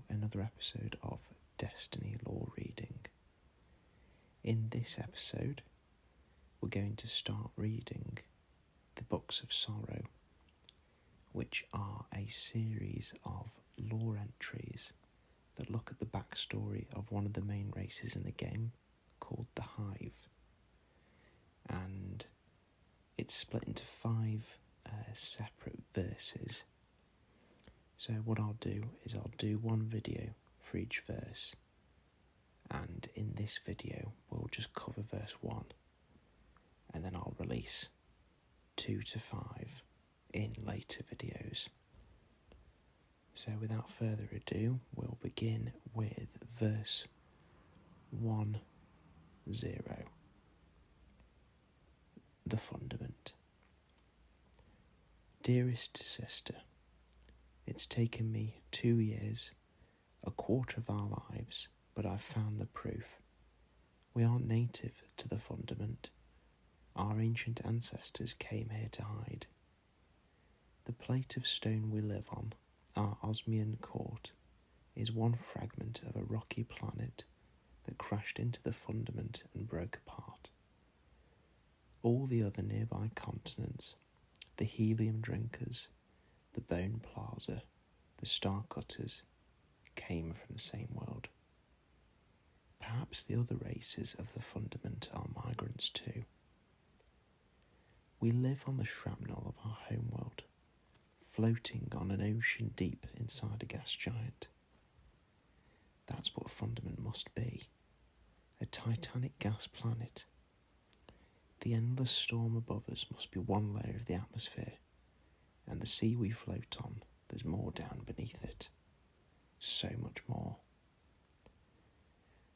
another episode of Destiny Lore Reading. In this episode, we're going to start reading the Books of Sorrow, which are a series of lore entries that look at the backstory of one of the main races in the game called the Hive. And it's split into 5 separate verses. So what I'll do is I'll do one video for each verse, and in this video we'll just cover verse 1, and then I'll release 2 to 5 in later videos. So without further ado, we'll begin with verse 10. The Fundament. Dearest sister, it's taken me 2 years, a quarter of our lives, but I've found the proof. We aren't native to the Fundament. Our ancient ancestors came here to hide. The plate of stone we live on, our Osmian court, is one fragment of a rocky planet that crashed into the Fundament and broke apart. All the other nearby continents, the helium drinkers, the bone plaza, the star cutters, came from the same world. Perhaps the other races of the Fundament are migrants too. We live on the shrapnel of our homeworld, floating on an ocean deep inside a gas giant. That's what Fundament must be, a titanic gas planet. The endless storm above us must be one layer of the atmosphere, and the sea we float on, there's more down beneath it. So much more.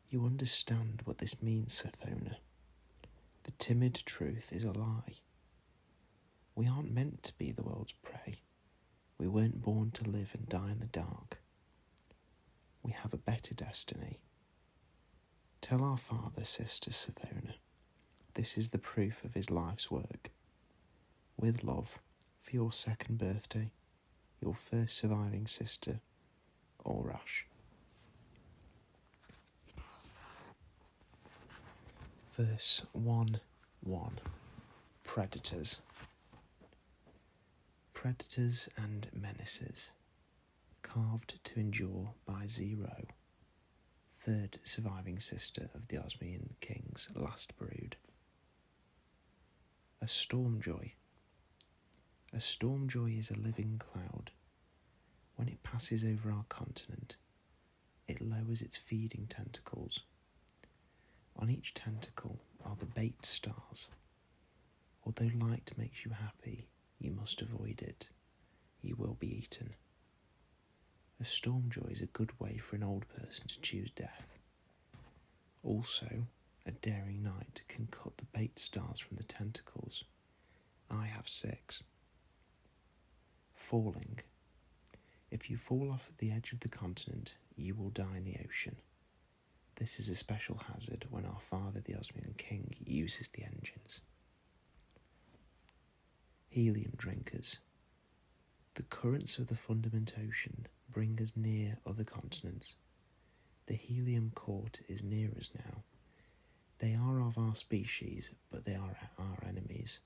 You understand what this means, Syzygy. The timid truth is a lie. We aren't meant to be the world's prey. We weren't born to live and die in the dark. We have a better destiny. Tell our father, sister Syzygy, this is the proof of his life's work. With love, for your 2nd birthday, your first surviving sister, Orash. Verse 1:1. Predators. Predators and menaces, carved to endure by Zero, 3rd surviving sister of the Osmian King's last brood. A stormjoy. A stormjoy is a living cloud. When it passes over our continent, it lowers its feeding tentacles. On each tentacle are the bait stars. Although light makes you happy, you must avoid it. You will be eaten. A stormjoy is a good way for an old person to choose death. Also, a daring knight can cut the bait stars from the tentacles. I have 6. Falling. If you fall off at the edge of the continent, you will die in the ocean. This is a special hazard when our father, the Osmian King, uses the engines. Helium drinkers. The currents of the Fundament Ocean bring us near other continents. The helium court is near us now. They are of our species, but they are our enemies.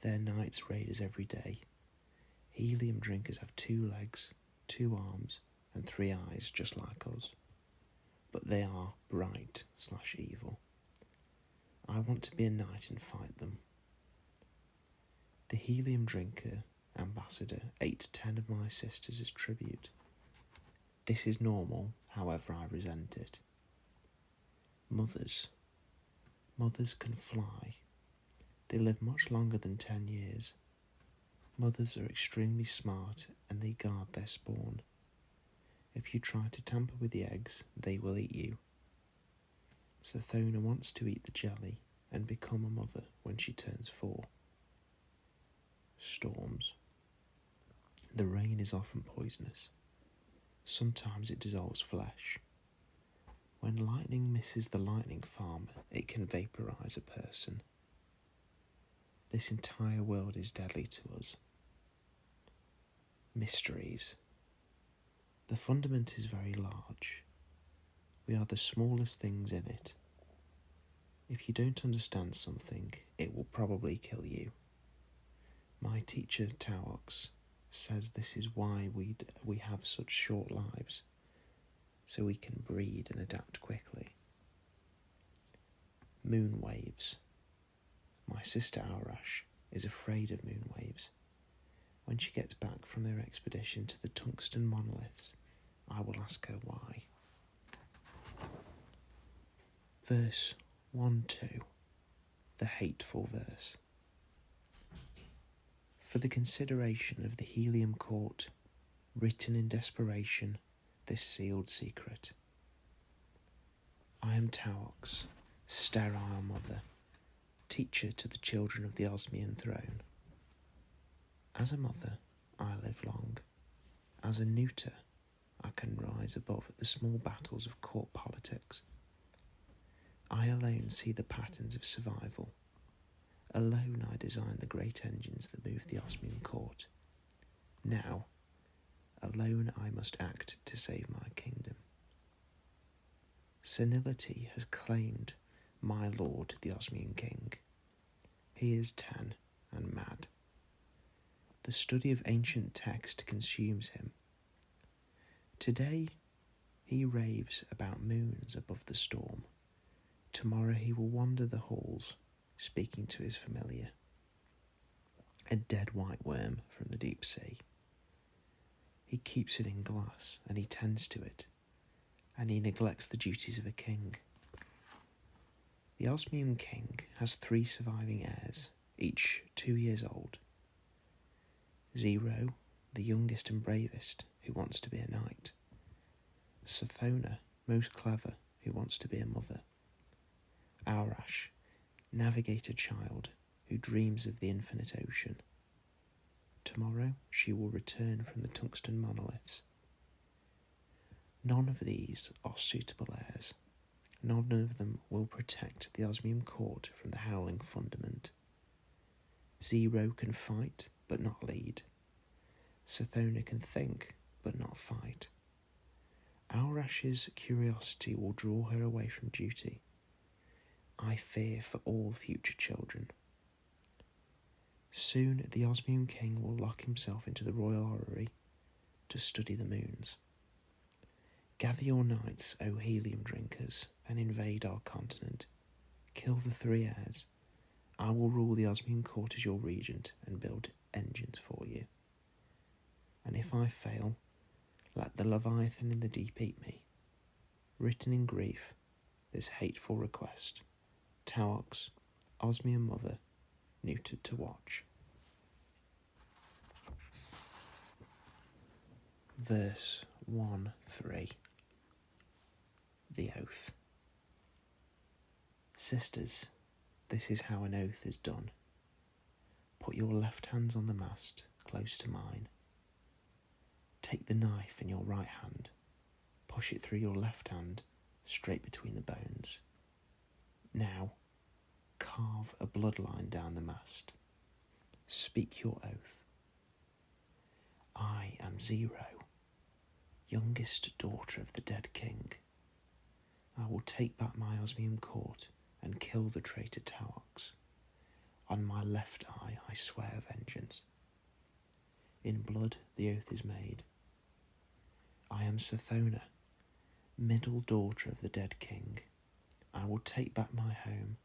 Their knights raid us every day. Helium drinkers have 2 legs, 2 arms, and 3 eyes, just like us. But they are bright/evil. I want to be a knight and fight them. The helium drinker ambassador ate 10 of my sisters as tribute. This is normal, however I resent it. Mothers. Mothers can fly. They live much longer than 10 years. Mothers are extremely smart and they guard their spawn. If you try to tamper with the eggs, they will eat you. Syzygy wants to eat the jelly and become a mother when she turns 4. Storms. The rain is often poisonous. Sometimes it dissolves flesh. When lightning misses the lightning farm, it can vaporize a person. This entire world is deadly to us. Mysteries. The Fundament is very large. We are the smallest things in it. If you don't understand something, it will probably kill you. My teacher, Taox, says this is why we have such short lives, so we can breed and adapt quickly. Moon waves. My sister Aurash is afraid of moon waves. When she gets back from their expedition to the tungsten monoliths, I will ask her why. Verse 1-2, the Hateful verse. For the consideration of the Helium Court, written in desperation, this sealed secret. I am Taox, sterile mother, teacher to the children of the Osmian throne. As a mother, I live long. As a neuter, I can rise above the small battles of court politics. I alone see the patterns of survival. Alone I design the great engines that move the Osmian court. Now, alone I must act to save my kingdom. Senility has claimed my lord the Osmian king. He is 10 and mad. The study of ancient text consumes him. Today he raves about moons above the storm. Tomorrow he will wander the halls, speaking to his familiar, a dead white worm from the deep sea. He keeps it in glass, and he tends to it, and he neglects the duties of a king. The Osmian king has 3 surviving heirs, each 2 years old. 0, the youngest and bravest, who wants to be a knight. Sythona, most clever, who wants to be a mother. Aurash, navigator child, who dreams of the infinite ocean. Tomorrow she will return from the tungsten monoliths. None of these are suitable heirs. None of them will protect the Osmian court from the howling Fundament. 0 can fight, but not lead. Sythona can think, but not fight. Aurash's curiosity will draw her away from duty. I fear for all future children. Soon the Osmian king will lock himself into the royal orrery to study the moons. Gather your knights, O helium drinkers, and invade our continent. Kill the 3 heirs. I will rule the Osmian court as your regent and build engines for you. And if I fail, let the Leviathan in the deep eat me. Written in grief, this hateful request. Taox, Osmian mother, neutered to watch. Verse 1-3. The Oath. Sisters, this is how an oath is done. Put your left hands on the mast, close to mine. Take the knife in your right hand. Push it through your left hand, straight between the bones. Now, carve a bloodline down the mast. Speak your oath. I am 0, youngest daughter of the dead king. I will take back my Osmian court and kill the traitor Taox. On my left eye I swear vengeance. In blood the oath is made. I am Sythona, middle daughter of the dead king. I will take back my home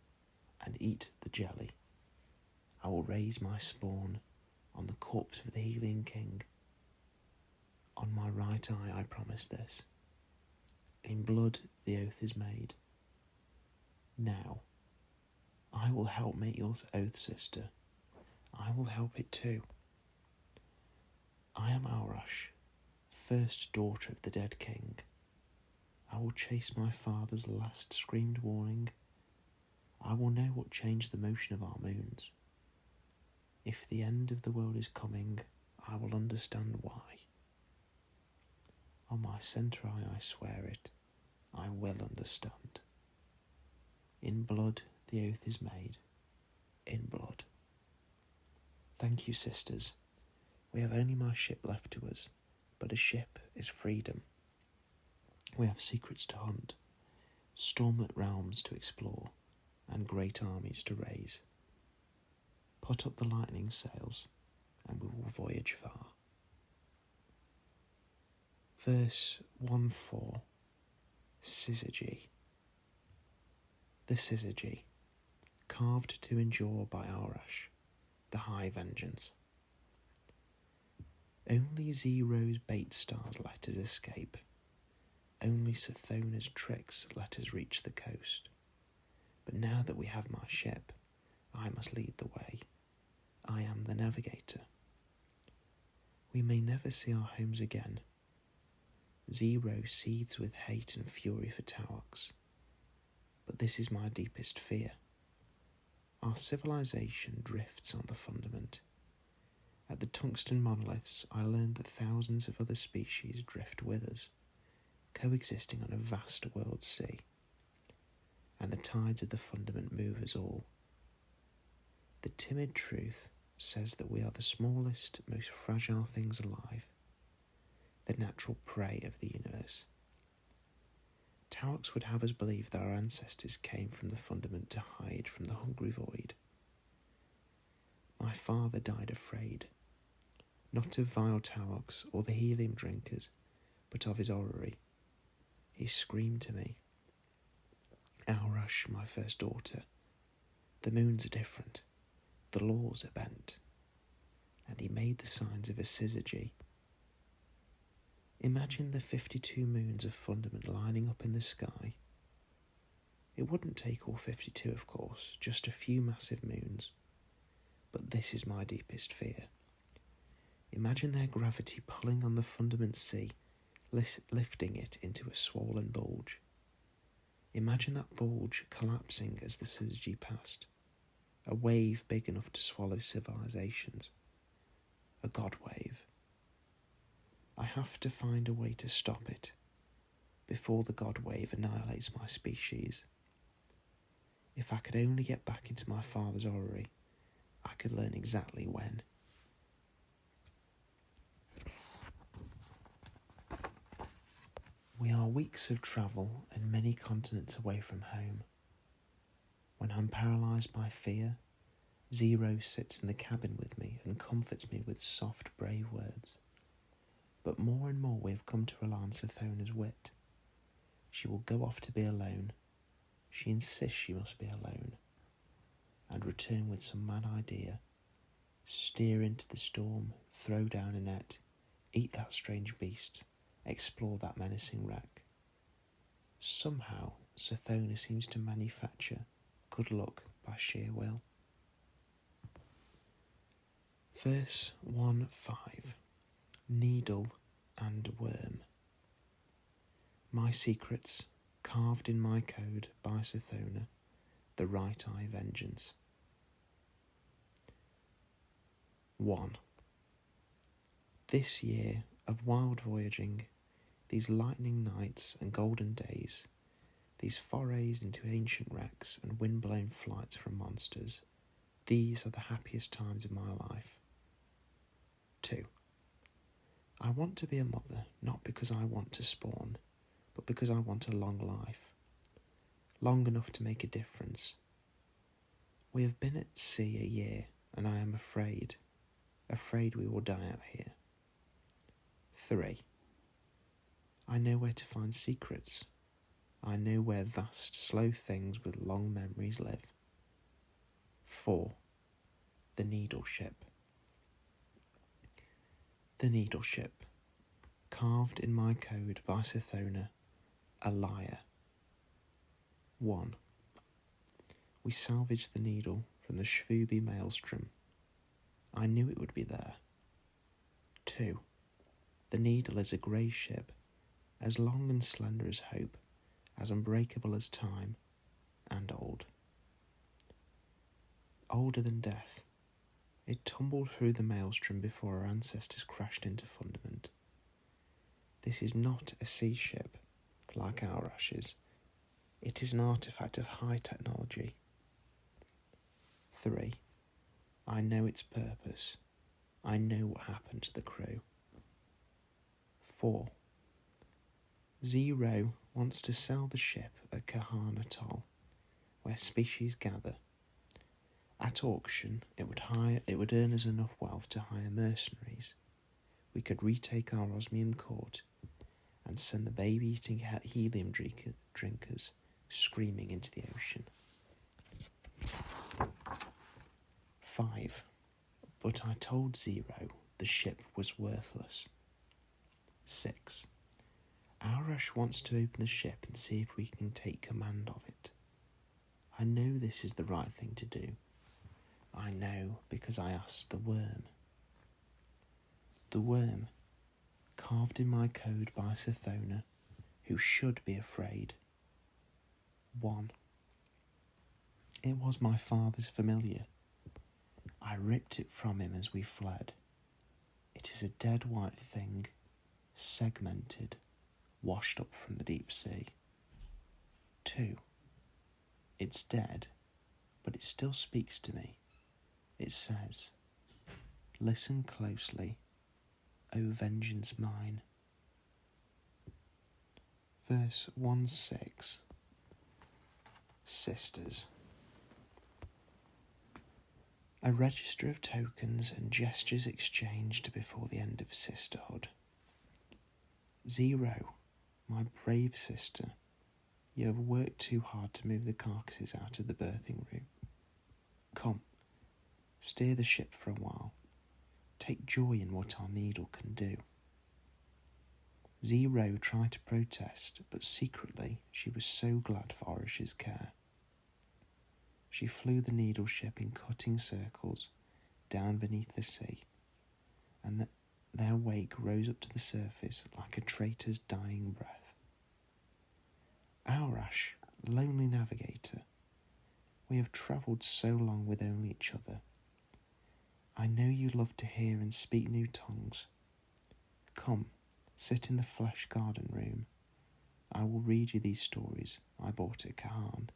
and eat the jelly. I will raise my spawn on the corpse of the Helian king. On my right eye I promise this. In blood the oath is made. Now, I will help make your oath, sister. I will help it too. I am Aurash, first daughter of the dead king. I will chase my father's last screamed warning. I will know what changed the motion of our moons. If the end of the world is coming, I will understand why. On my centre eye I swear it, I will understand. In blood the oath is made, in blood. Thank you, sisters. We have only my ship left to us. but a ship is freedom. We have secrets to hunt, stormlit realms to explore, and great armies to raise. Put up the lightning sails, and we will voyage far. Verse 1-4, Syzygy. The Syzygy, carved to endure by Arash, the Hive vengeance. Only Zero's bait stars let us escape. Only Sathona's tricks let us reach the coast. But now that we have my ship, I must lead the way. I am the navigator. We may never see our homes again. Zero seethes with hate and fury for Taox. But this is my deepest fear. Our civilization drifts on the Fundament. At the tungsten monoliths, I learned that thousands of other species drift with us, coexisting on a vast world sea. And the tides of the Fundament move us all. The timid truth says that we are the smallest, most fragile things alive, the natural prey of the universe. Taox would have us believe that our ancestors came from the Fundament to hide from the hungry void. My father died afraid, not of vile Taox or the helium drinkers, but of his orrery. He screamed to me, Arash, my first daughter, the moons are different, the laws are bent. And he made the signs of a Syzygy. Imagine the 52 moons of Fundament lining up in the sky. It wouldn't take all 52, of course, just a few massive moons. But this is my deepest fear. Imagine their gravity pulling on the Fundament sea, lifting it into a swollen bulge. Imagine that bulge collapsing as the Syzygy passed, a wave big enough to swallow civilizations, a god wave. I have to find a way to stop it before the god wave annihilates my species. If I could only get back into my father's orrery, I could learn exactly when. We are weeks of travel and many continents away from home. When I'm paralysed by fear, Zero sits in the cabin with me and comforts me with soft, brave words. But more and more we have come to rely on Sathona's wit. She will go off to be alone. She insists she must be alone. And return with some mad idea. Steer into the storm, throw down a net, eat that strange beast, explore that menacing wreck. Somehow, Sathona seems to manufacture good luck by sheer will. Verse 1-5, Needle and Worm. My secrets, carved in my code by Sathona, the right eye vengeance. 1. This year of wild voyaging, these lightning nights and golden days, these forays into ancient wrecks and wind-blown flights from monsters, these are the happiest times of my life. 2. I want to be a mother, not because I want to spawn, but because I want a long life, long enough to make a difference. We have been at sea a year, and I am afraid we will die out here. 3. I know where to find secrets. I know where vast, slow things with long memories live. 4. The Needle Ship. The Needle Ship, carved in my code by Sathona, a liar. 1. We salvaged the needle from the Shvubi maelstrom. I knew it would be there. 2. The needle is a grey ship, as long and slender as hope, as unbreakable as time, and old. Older than death. It tumbled through the maelstrom before our ancestors crashed into Fundament. This is not a sea ship, like our ashes. It is an artifact of high technology. 3. I know its purpose. I know what happened to the crew. 4. Zero wants to sell the ship at Kahan Atoll, where species gather. At auction, it would earn us enough wealth to hire mercenaries. We could retake our osmium court and send the baby-eating helium drinkers screaming into the ocean. 5. But I told Zero the ship was worthless. 6. Arash wants to open the ship and see if we can take command of it. I know this is the right thing to do. I know because I asked the worm. The worm, carved in my code by Sythona, who should be afraid. 1. It was my father's familiar. I ripped it from him as we fled. It is a dead white thing, segmented, washed up from the deep sea. 2. It's dead, but it still speaks to me. It says, listen closely, O vengeance mine. Verse 1-6. Sisters. A register of tokens and gestures exchanged before the end of sisterhood. 0, my brave sister, you have worked too hard to move the carcasses out of the birthing room. Come, steer the ship for a while. Take joy in what our needle can do. 0 tried to protest, but secretly she was so glad for Orish's care. She flew the needle ship in cutting circles down beneath the sea, and their wake rose up to the surface like a traitor's dying breath. Aurash, lonely navigator, we have travelled so long with only each other. I know you love to hear and speak new tongues. Come, sit in the flesh garden room. I will read you these stories I bought at Kahan.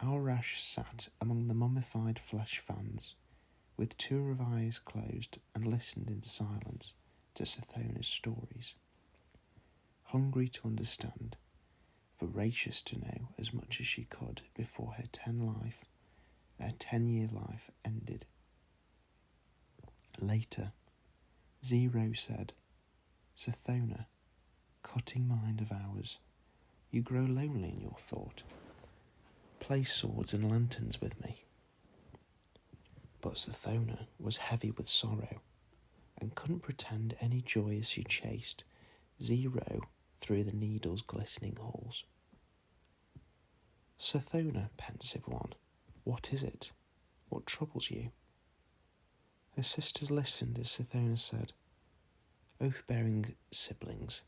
Aurash sat among the mummified flesh fans, with 2 of her eyes closed, and listened in silence to Sythona's stories. Hungry to understand, voracious to know as much as she could before her 10-year life ended. Later, 0 said, Sythona, cutting mind of ours, you grow lonely in your thought. Play swords and lanterns with me. But Sythona was heavy with sorrow, and couldn't pretend any joy as she chased 0 through the needle's glistening halls. Sythona, pensive one, what is it? What troubles you? Her sisters listened as Sythona said, Oath-bearing siblings,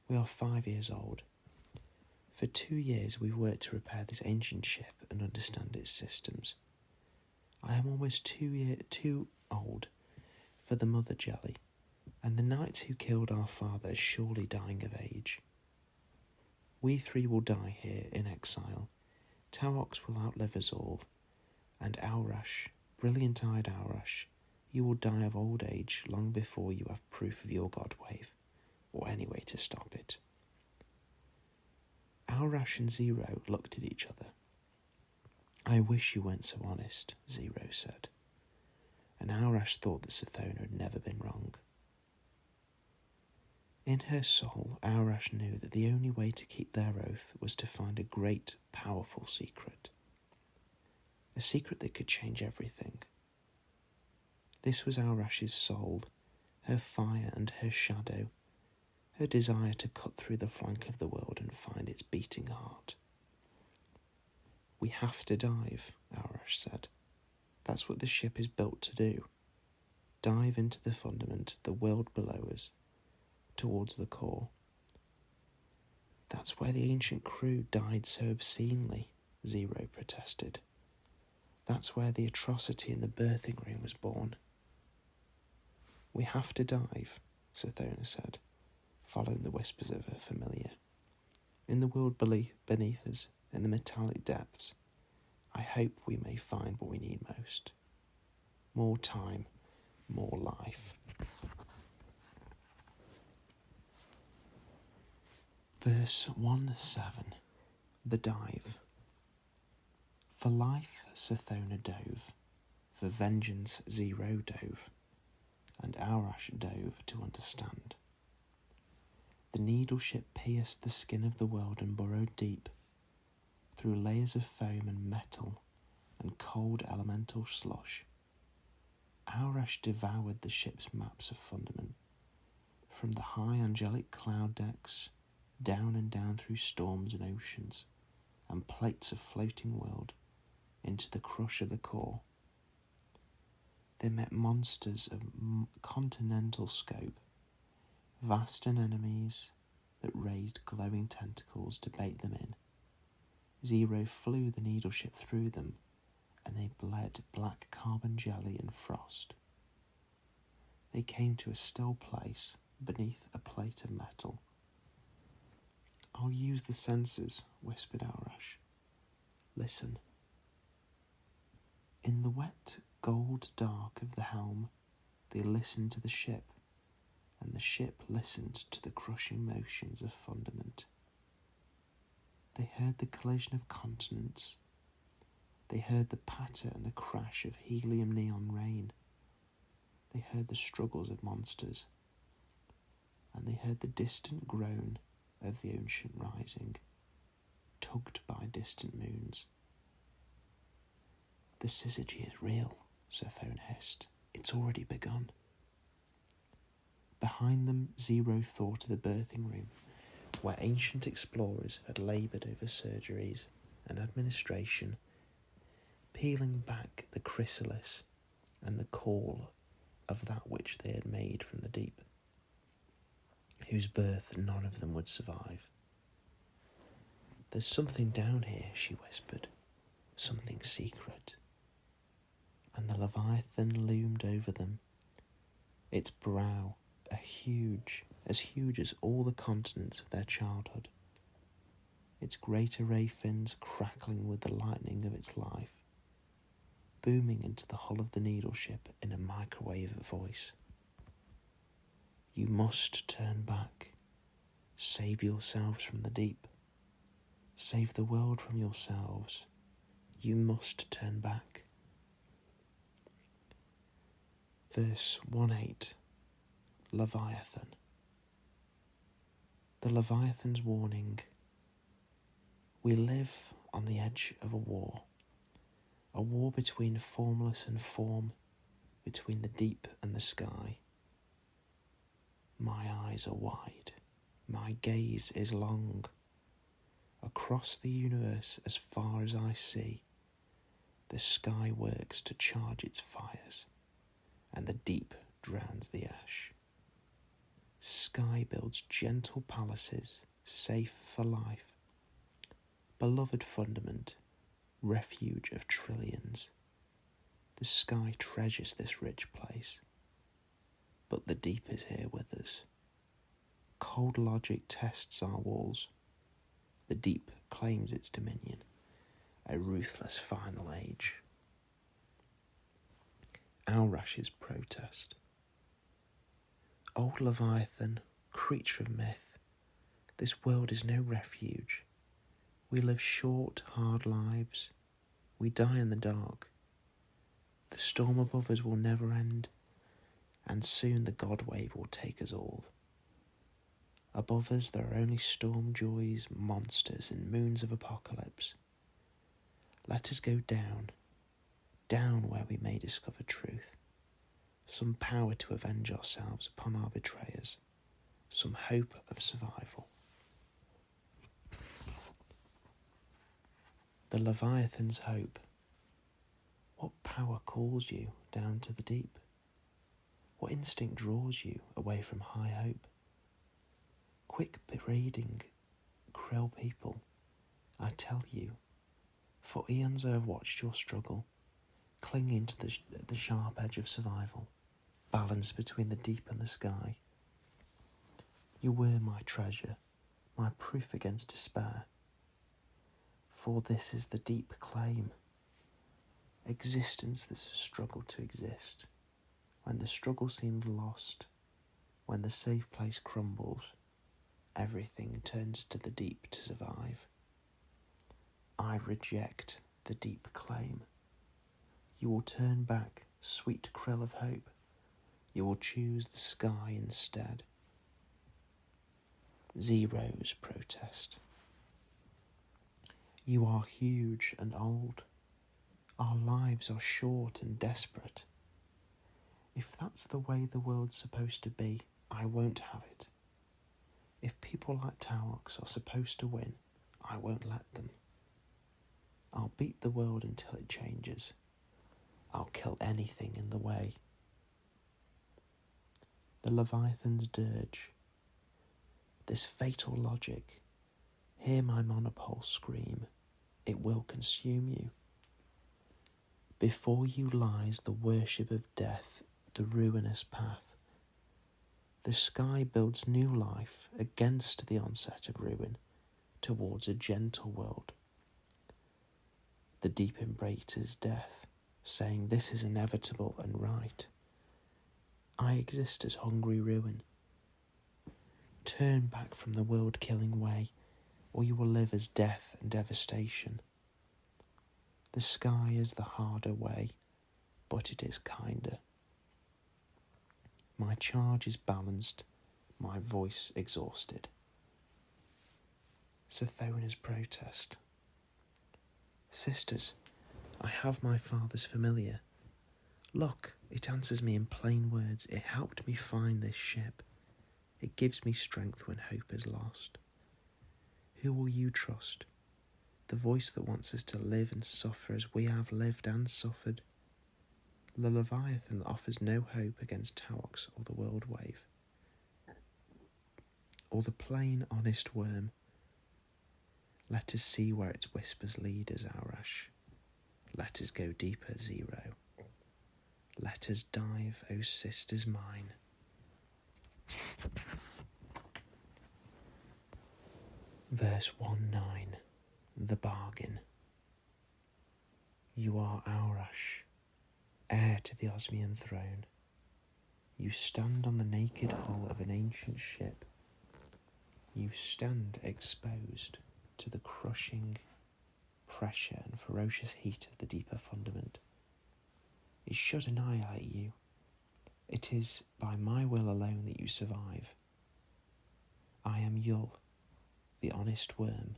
we are 5 years old. For 2 years we've worked to repair this ancient ship and understand its systems. I am almost too old for the mother jelly, and the knight who killed our father is surely dying of age. We 3 will die here in exile. Tawox will outlive us all, and Aurash, brilliant-eyed Aurash, you will die of old age long before you have proof of your god wave, or any way to stop it. Aurash and 0 looked at each other. I wish you weren't so honest, 0 said, and Aurash thought that Sythona had never been wrong. In her soul, Aurash knew that the only way to keep their oath was to find a great, powerful secret. A secret that could change everything. This was Aurash's soul, her fire and her shadow, her desire to cut through the flank of the world and find its beating heart. We have to dive, Aurash said. That's what the ship is built to do. Dive into the fundament, the world below us, towards the core. That's where the ancient crew died so obscenely, 0 protested. That's where the atrocity in the birthing room was born. We have to dive, Sythona said, following the whispers of her familiar. In the world beneath us, in the metallic depths, I hope we may find what we need most. More time, more life. Verse 1-7. The Dive. For life Sathona dove, for vengeance Zero dove, and Aurash dove to understand. The needle ship pierced the skin of the world and burrowed deep, through layers of foam and metal and cold elemental slush. Aurash devoured the ship's maps of Fundament, from the high angelic cloud decks, down and down through storms and oceans, and plates of floating world, into the crush of the core. They met monsters of continental scope, vast anemones that raised glowing tentacles to bait them in. Zero flew the needle ship through them, and they bled black carbon jelly and frost. They came to a still place beneath a plate of metal. "I'll use the sensors," whispered Aurash. "Listen." In the wet gold dark of the helm, they listened to the ship, and the ship listened to the crushing motions of Fundament. They heard the collision of continents. They heard the patter and the crash of helium neon rain. They heard the struggles of monsters, and they heard the distant groan of the ocean rising, tugged by distant moons. "The Syzygy is real," Sathona hissed. "It's already begun." Behind them, Zero thought of the birthing room, where ancient explorers had laboured over surgeries and administration, peeling back the chrysalis and the caul of that which they had made from the deep, whose birth none of them would survive. "There's something down here," she whispered, "something secret." And the Leviathan loomed over them, its brow as huge as all the continents of their childhood, its great array fins crackling with the lightning of its life, booming into the hull of the needle ship in a microwave voice. "You must turn back. Save yourselves from the deep. Save the world from yourselves. You must turn back." Verse 1-8. Leviathan. The Leviathan's warning. We live on the edge of a war between formless and form, between the deep and the sky. My eyes are wide, my gaze is long. Across the universe as far as I see, the sky works to charge its fires, and the deep drowns the ash. Sky builds gentle palaces, safe for life. Beloved Fundament, refuge of trillions. The sky treasures this rich place, but the deep is here with us. Cold logic tests our walls. The deep claims its dominion, a ruthless final age. Aurash's protest. "Old Leviathan, creature of myth, this world is no refuge. We live short, hard lives. We die in the dark. The storm above us will never end, and soon the God wave will take us all. Above us there are only storm joys, monsters, and moons of apocalypse. Let us go down, down where we may discover truth, some power to avenge ourselves upon our betrayers, some hope of survival." The Leviathan's hope. What power calls you down to the deep? What instinct draws you away from high hope? Quick berating Krill people, I tell you, for eons I have watched your struggle, clinging to the sharp edge of survival, balanced between the deep and the sky. You were my treasure, my proof against despair. For this is the deep claim. Existence that's a struggle to exist. When the struggle seems lost, when the safe place crumbles, everything turns to the deep to survive. I reject the deep claim. You will turn back, sweet krill of hope. You will choose the sky instead. Zero's protest. You are huge and old. Our lives are short and desperate. If that's the way the world's supposed to be, I won't have it. If people like Taox are supposed to win, I won't let them. I'll beat the world until it changes. I'll kill anything in the way. The Leviathan's dirge. This fatal logic. Hear my monopole scream. It will consume you. Before you lies the worship of death, the ruinous path. The sky builds new life against the onset of ruin, towards a gentle world. The deep embraces death, saying this is inevitable and right. I exist as hungry ruin. Turn back from the world-killing way, or you will live as death and devastation. The sky is the harder way, but it is kinder. My charge is balanced, my voice exhausted. Sythona's protest. Sisters, I have my father's familiar. Look, it answers me in plain words. It helped me find this ship. It gives me strength when hope is lost. Who will you trust? The voice that wants us to live and suffer as we have lived and suffered. The Leviathan that offers no hope against Taox or the world wave. Or the plain, honest worm. Let us see where its whispers lead us, Aurash. Let us go deeper, Zero. Let us dive, O sisters mine. Verse 1-9. The bargain. You are Aurash, heir to the Osmian throne. You stand on the naked hull of an ancient ship. You stand exposed to the crushing pressure and ferocious heat of the deeper fundament. It should annihilate you. It is by my will alone that you survive. I am Yul, the honest worm.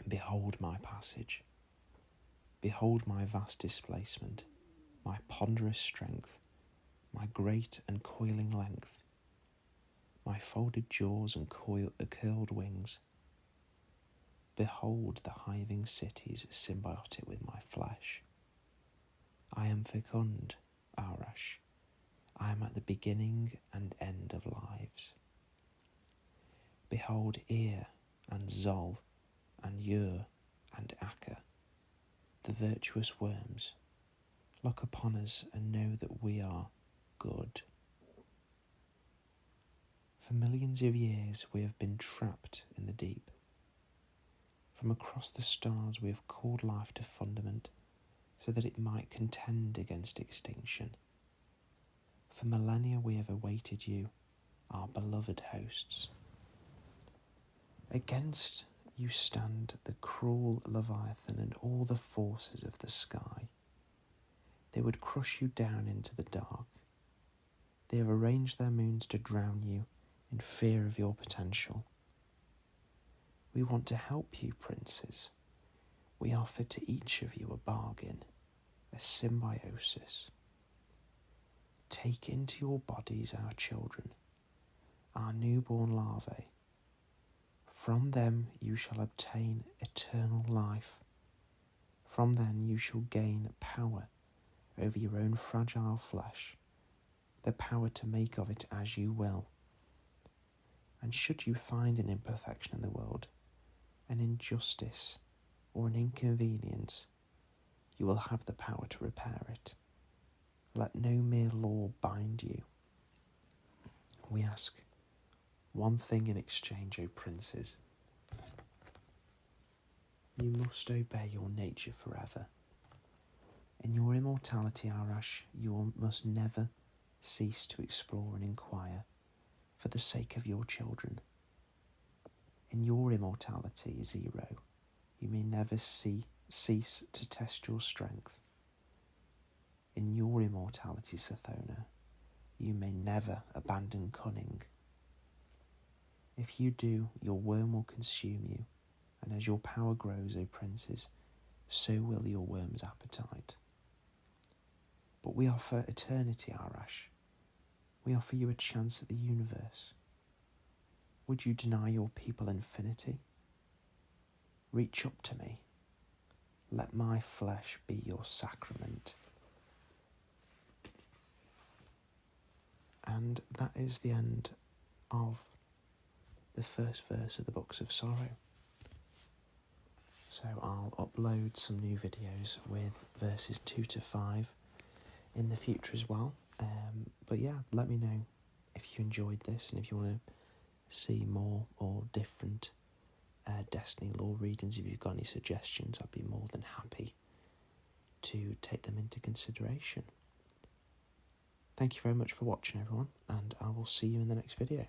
Behold my passage. Behold my vast displacement, my ponderous strength, my great and coiling length, my folded jaws and curled wings. Behold the hiving cities symbiotic with my flesh. I am fecund, Aurash. I am at the beginning and end of lives. Behold Ir and Zol and Ur and Akka, the virtuous worms. Look upon us and know that we are good. For millions of years we have been trapped in the deep. From across the stars we have called life to Fundament so that it might contend against extinction. For millennia we have awaited you, our beloved hosts. Against you stand the cruel Leviathan and all the forces of the sky. They would crush you down into the dark. They have arranged their moons to drown you in fear of your potential. We want to help you, princes. We offer to each of you a bargain, a symbiosis. Take into your bodies our children, our newborn larvae. From them you shall obtain eternal life. From them you shall gain power over your own fragile flesh, the power to make of it as you will. And should you find an imperfection in the world, an injustice or an inconvenience, you will have the power to repair it. Let no mere law bind you. We ask one thing in exchange, O princes. You must obey your nature forever. In your immortality, Aurash, you must never cease to explore and inquire. for the sake of your children. In your immortality, Zero, you may never cease to test your strength. In your immortality, Sathona, you may never abandon cunning. If you do, your worm will consume you, and as your power grows, O princes, so will your worm's appetite. But we offer eternity, Arash. We offer you a chance at the universe. Would you deny your people infinity? Reach up to me. Let my flesh be your sacrament. And that is the end of the first verse of the Books of Sorrow. So I'll upload some new videos with verses 2 to 5 in the future as well. But yeah, let me know if you enjoyed this and if you want to see more or different Destiny lore readings. If you've got any suggestions, I'd be more than happy to take them into consideration. Thank you very much for watching, everyone, and I will see you in the next video.